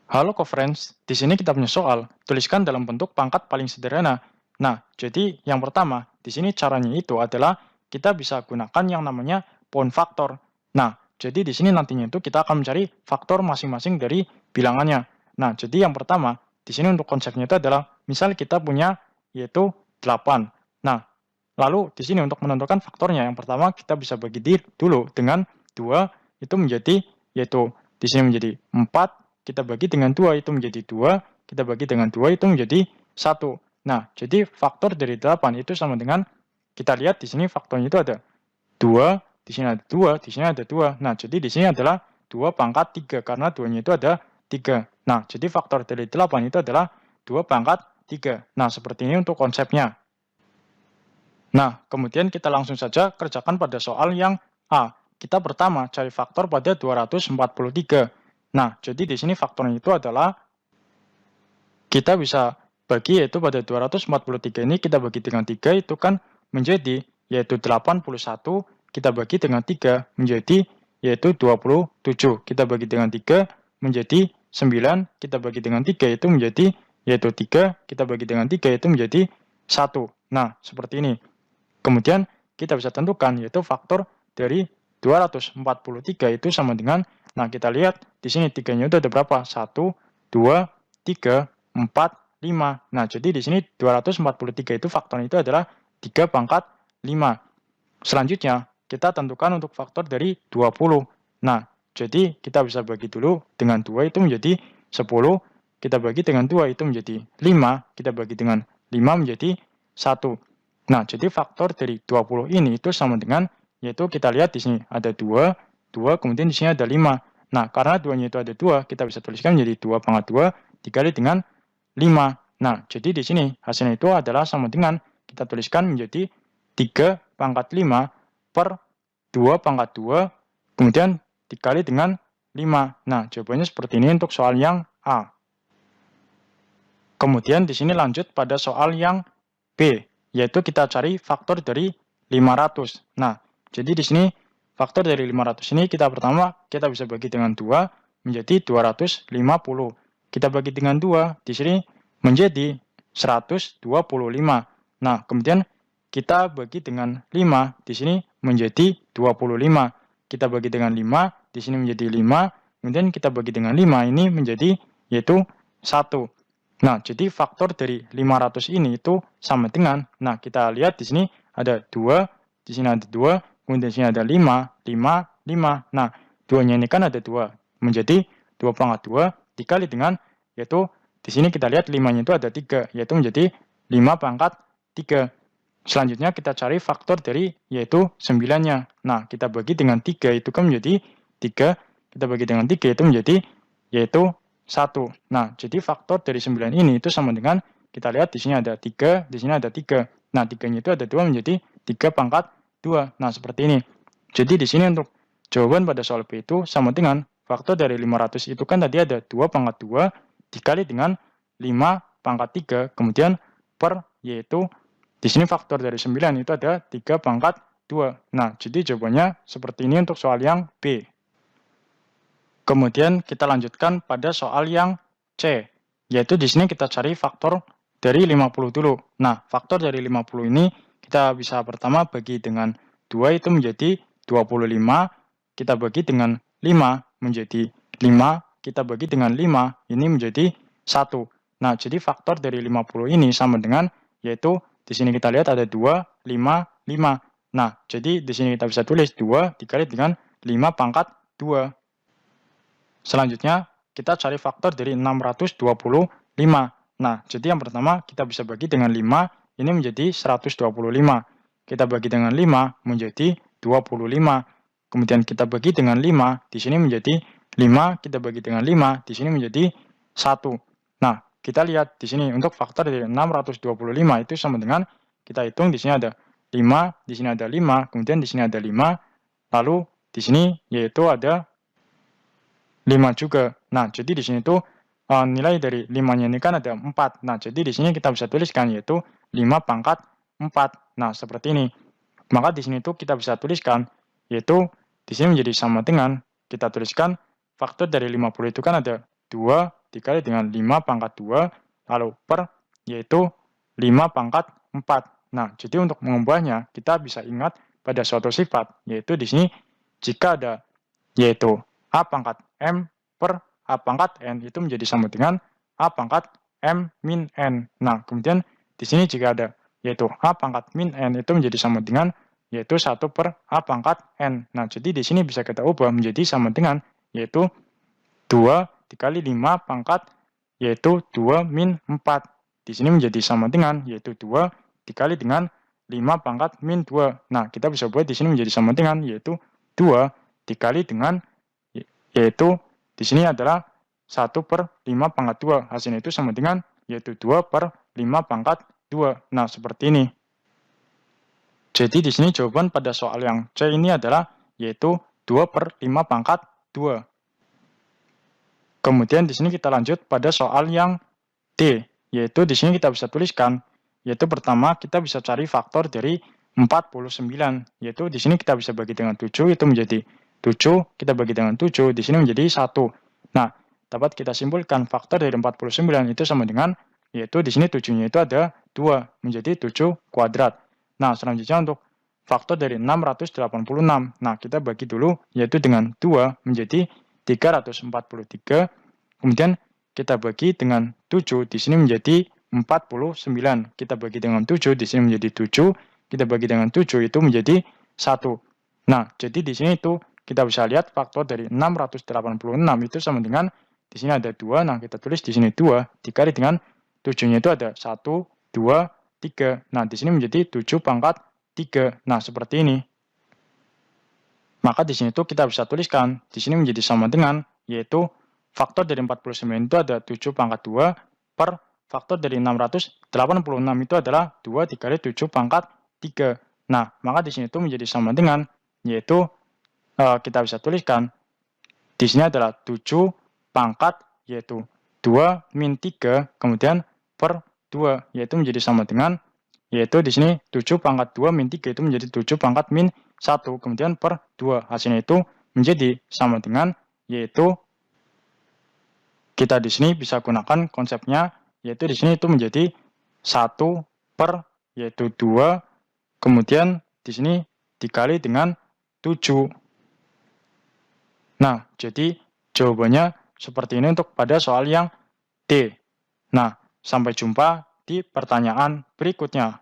Halo co-friends, di sini kita punya soal, tuliskan dalam bentuk pangkat paling sederhana. Nah, jadi yang pertama, di sini caranya itu adalah kita bisa gunakan yang namanya poin faktor. Nah, jadi di sini nantinya itu kita akan mencari faktor masing-masing dari bilangannya. Nah, jadi yang pertama, di sini untuk konsepnya itu adalah, misal kita punya yaitu 8. Nah, lalu di sini untuk menentukan faktornya, yang pertama kita bisa bagi dulu dengan 2 itu menjadi, yaitu di sini menjadi 4, kita bagi dengan 2 itu menjadi 2, kita bagi dengan 2 itu menjadi 1. Nah, jadi faktor dari 8 itu sama dengan, kita lihat di sini faktornya itu ada 2, di sini ada 2, di sini ada 2. Nah, jadi di sini adalah 2 pangkat 3, karena 2-nya itu ada 3. Nah, jadi faktor dari 8 itu adalah 2 pangkat 3. Nah, seperti ini untuk konsepnya. Nah, kemudian kita langsung saja kerjakan pada soal yang A. Kita pertama cari faktor pada 243. Nah, jadi di sini faktornya itu adalah kita bisa bagi, yaitu pada 243 ini kita bagi dengan 3 itu kan menjadi yaitu 81, kita bagi dengan 3 menjadi yaitu 27. Kita bagi dengan 3 menjadi 9, kita bagi dengan 3 itu menjadi yaitu 3, kita bagi dengan 3 itu menjadi 1. Nah, seperti ini. Kemudian kita bisa tentukan yaitu faktor dari 243 itu sama dengan, nah kita lihat di sini 3-nya itu ada berapa? 1, 2, 3, 4, 5. Nah, jadi di sini 243 itu faktornya itu adalah 3 pangkat 5. Selanjutnya, kita tentukan untuk faktor dari 20. Nah, jadi kita bisa bagi dulu dengan 2 itu menjadi 10, kita bagi dengan 2 itu menjadi 5, kita bagi dengan 5 menjadi 1. Nah, jadi faktor dari 20 ini itu sama dengan, yaitu kita lihat di sini ada 2, 2, kemudian di sini ada 5. Nah, karena 2-nya itu ada 2, kita bisa tuliskan menjadi 2 pangkat 2 dikali dengan 5. Nah, jadi di sini hasilnya itu adalah sama dengan, kita tuliskan menjadi 3 pangkat 5 per 2 pangkat 2, kemudian dikali dengan 5. Nah, jawabannya seperti ini untuk soal yang A. Kemudian di sini lanjut pada soal yang B, yaitu kita cari faktor dari 500. Nah, jadi di sini faktor dari 500 ini kita pertama kita bisa bagi dengan 2 menjadi 250. Kita bagi dengan 2 di sini menjadi 125. Nah, kemudian kita bagi dengan 5 di sini menjadi 25. Kita bagi dengan 5 di sini menjadi 5, kemudian kita bagi dengan 5 ini menjadi yaitu 1. Nah, jadi faktor dari 500 ini itu sama dengan, nah kita lihat di sini ada 2, di sini ada 2, kemudian di sini ada 5, 5, 5. Nah, 2-nya ini kan ada 2, menjadi 2 pangkat 2 dikali dengan, yaitu di sini kita lihat 5-nya itu ada 3, yaitu menjadi 5 pangkat 3. Selanjutnya kita cari faktor dari yaitu 9-nya. Nah, kita bagi dengan 3 itu kan menjadi 3, kita bagi dengan 3 itu menjadi yaitu 1. Nah, jadi faktor dari 9 ini itu sama dengan, kita lihat di sini ada 3, di sini ada 3. Nah, 3-nya itu ada 2 menjadi 3 pangkat 2. Nah, seperti ini. Jadi di sini untuk jawaban pada soal B itu sama dengan faktor dari 500 itu kan tadi ada 2 pangkat 2 dikali dengan 5 pangkat 3, kemudian per yaitu di sini faktor dari 9 itu ada 3 pangkat 2. Nah, jadi jawabannya seperti ini untuk soal yang B. Kemudian kita lanjutkan pada soal yang C, yaitu di sini kita cari faktor dari 50 dulu. Nah, faktor dari 50 ini kita bisa pertama bagi dengan 2 itu menjadi 25, kita bagi dengan 5 menjadi 5, kita bagi dengan 5 ini menjadi 1. Nah, jadi faktor dari 50 ini sama dengan, yaitu di sini kita lihat ada 2, 5, 5. Nah, jadi di sini kita bisa tulis 2 dikali dengan 5 pangkat 2. Selanjutnya, kita cari faktor dari 625. Nah, jadi yang pertama kita bisa bagi dengan 5, ini menjadi 125. Kita bagi dengan 5 menjadi 25. Kemudian kita bagi dengan 5, di sini menjadi 5, kita bagi dengan 5, di sini menjadi 1. Nah, kita lihat di sini untuk faktor dari 625 itu sama dengan, kita hitung di sini ada 5, di sini ada 5, kemudian di sini ada 5, lalu di sini yaitu ada 5 juga. Nah, jadi di sini tuh nilai dari 5-nya ini kan ada 4. Nah, jadi di sini kita bisa tuliskan yaitu 5 pangkat 4. Nah, seperti ini. Maka di sini tuh kita bisa tuliskan yaitu di sini menjadi sama dengan, kita tuliskan faktor dari 50 itu kan ada 2, dikali dengan 5 pangkat 2, lalu per, yaitu 5 pangkat 4. Nah, jadi untuk mengubahnya, kita bisa ingat pada suatu sifat, yaitu di sini jika ada, yaitu A pangkat M per A pangkat N, itu menjadi sama dengan A pangkat M min N. Nah, kemudian di sini jika ada, yaitu A pangkat min N, itu menjadi sama dengan, yaitu 1 per A pangkat N. Nah, jadi di sini bisa kita ubah menjadi sama dengan, yaitu 2 dikali 5 pangkat, yaitu 2 min 4. Di sini menjadi sama dengan, yaitu 2 dikali dengan 5 pangkat min 2. Nah, kita bisa buat di sini menjadi sama dengan, yaitu 2 dikali dengan, yaitu di sini adalah 1 per 5 pangkat 2. Hasilnya itu sama dengan, yaitu 2 per 5 pangkat 2. Nah, seperti ini. Jadi di sini jawaban pada soal yang C ini adalah, yaitu 2 per 5 pangkat 2. Kemudian di sini kita lanjut pada soal yang D, yaitu di sini kita bisa tuliskan, yaitu pertama kita bisa cari faktor dari 49, yaitu di sini kita bisa bagi dengan 7, itu menjadi 7, kita bagi dengan 7, di sini menjadi 1. Nah, dapat kita simpulkan faktor dari 49 itu sama dengan, yaitu di sini 7-nya itu ada 2, menjadi 7 kuadrat. Nah, selanjutnya untuk faktor dari 686, nah kita bagi dulu, yaitu dengan 2 menjadi 343, kemudian kita bagi dengan 7, di sini menjadi 49. Kita bagi dengan 7, di sini menjadi 7, kita bagi dengan 7, itu menjadi 1. Nah, jadi di sini itu kita bisa lihat faktor dari 686 itu sama dengan, di sini ada 2, nah kita tulis di sini 2, dikali dengan 7-nya itu ada 1, 2, 3. Nah, di sini menjadi 7 pangkat 3. Nah, seperti ini. Maka di sini tuh kita bisa tuliskan, di sini menjadi sama dengan, yaitu faktor dari 49 itu ada 7 pangkat 2 per faktor dari 686 itu adalah 2 dikali 7 pangkat 3. Nah, maka di sini tuh menjadi sama dengan, yaitu kita bisa tuliskan, di sini adalah 7 pangkat, yaitu 2 min 3, kemudian per 2, yaitu menjadi sama dengan, yaitu di sini 7 pangkat 2 min 3 itu menjadi 7 pangkat min 1, kemudian per 2. Hasilnya itu menjadi sama dengan, yaitu kita di sini bisa gunakan konsepnya, yaitu di sini itu menjadi 1 per, yaitu 2, kemudian di sini dikali dengan 7. Nah, jadi jawabannya seperti ini untuk pada soal yang D. Nah, sampai jumpa di pertanyaan berikutnya.